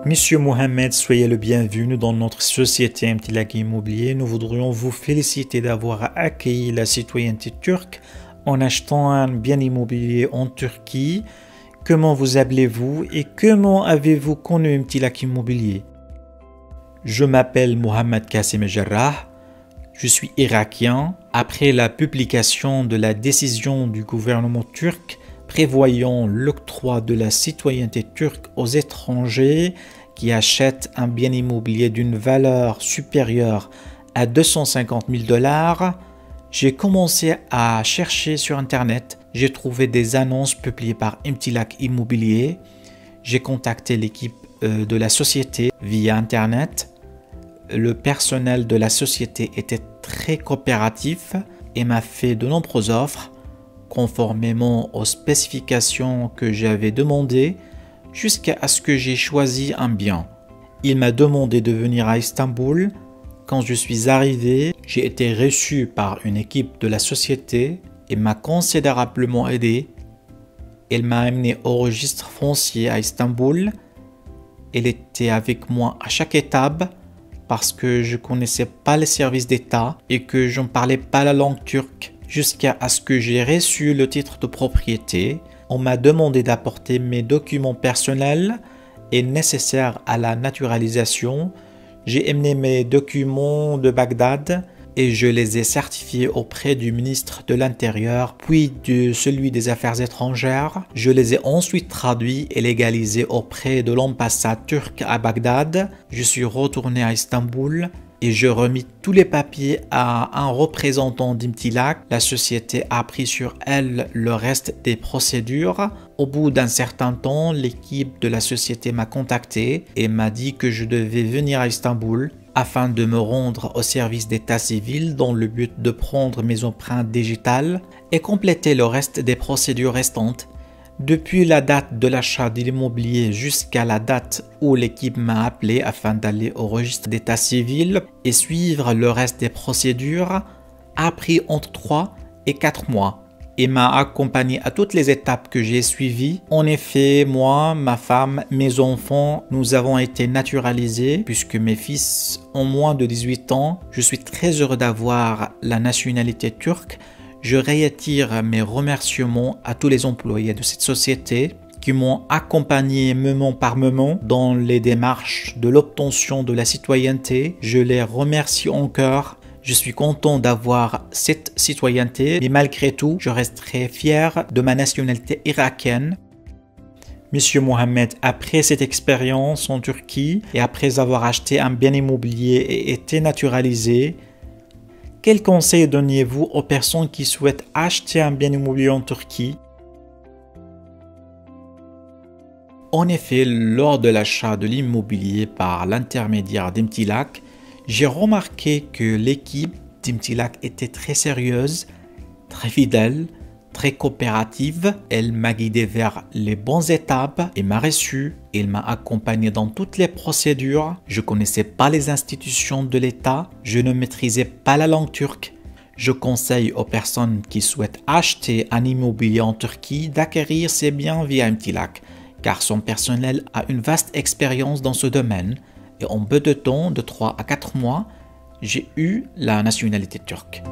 Monsieur Mohamed, soyez le bienvenu dans notre société Emtilak Immobilier. Nous voudrions vous féliciter d'avoir accueilli la citoyenneté turque en achetant un bien immobilier en Turquie. Comment vous appelez-vous et comment avez-vous connu Emtilak Immobilier? Je m'appelle Mohamed Kassim Jarrah. Je suis irakien. Après la publication de la décision du gouvernement turc prévoyant l'octroi de la citoyenneté turque aux étrangers qui achètent un bien immobilier d'une valeur supérieure à 250 000 $, j'ai commencé à chercher sur Internet. J'ai trouvé des annonces publiées par Emtilak Immobilier. J'ai contacté l'équipe de la société via Internet. Le personnel de la société était très coopératif et m'a fait de nombreuses offres conformément aux spécifications que j'avais demandées jusqu'à ce que j'ai choisi un bien. Il m'a demandé de venir à Istanbul. Quand je suis arrivé, j'ai été reçu par une équipe de la société et m'a considérablement aidé. Elle m'a amené au registre foncier à Istanbul. Elle était avec moi à chaque étape parce que je ne connaissais pas les services d'État et que je ne parlais pas la langue turque. Jusqu'à ce que j'ai reçu le titre de propriété, on m'a demandé d'apporter mes documents personnels et nécessaires à la naturalisation. J'ai amené mes documents de Bagdad et je les ai certifiés auprès du ministre de l'Intérieur, puis de celui des Affaires étrangères. Je les ai ensuite traduits et légalisés auprès de l'ambassade turque à Bagdad. Je suis retourné à Istanbul et je remis tous les papiers à un représentant d'Emtilak. La société a pris sur elle le reste des procédures. Au bout d'un certain temps, l'équipe de la société m'a contacté et m'a dit que je devais venir à Istanbul afin de me rendre au service d'état civil dans le but de prendre mes empreintes digitales et compléter le reste des procédures restantes. Depuis la date de l'achat de l'immobilier jusqu'à la date où l'équipe m'a appelé afin d'aller au registre d'état civil et suivre le reste des procédures, a pris entre 3 et 4 mois et m'a accompagné à toutes les étapes que j'ai suivies. En effet, moi, ma femme, mes enfants, nous avons été naturalisés puisque mes fils ont moins de 18 ans. Je suis très heureux d'avoir la nationalité turque. Je réitère mes remerciements à tous les employés de cette société qui m'ont accompagné moment par moment dans les démarches de l'obtention de la citoyenneté. Je les remercie encore. Je suis content d'avoir cette citoyenneté, mais malgré tout, je resterai fier de ma nationalité irakienne. Monsieur Mohamed, après cette expérience en Turquie et après avoir acheté un bien immobilier et été naturalisé, quels conseils donniez-vous aux personnes qui souhaitent acheter un bien immobilier en Turquie? En effet, lors de l'achat de l'immobilier par l'intermédiaire d'Emtilak, j'ai remarqué que l'équipe d'Emtilak était très sérieuse, très fidèle, très coopérative. Elle m'a guidé vers les bonnes étapes et m'a reçu. Elle m'a accompagné dans toutes les procédures. Je ne connaissais pas les institutions de l'État. Je ne maîtrisais pas la langue turque. Je conseille aux personnes qui souhaitent acheter un immobilier en Turquie d'acquérir ces biens via Emtilak, car son personnel a une vaste expérience dans ce domaine. Et en peu de temps, de 3 à 4 mois, j'ai eu la nationalité turque.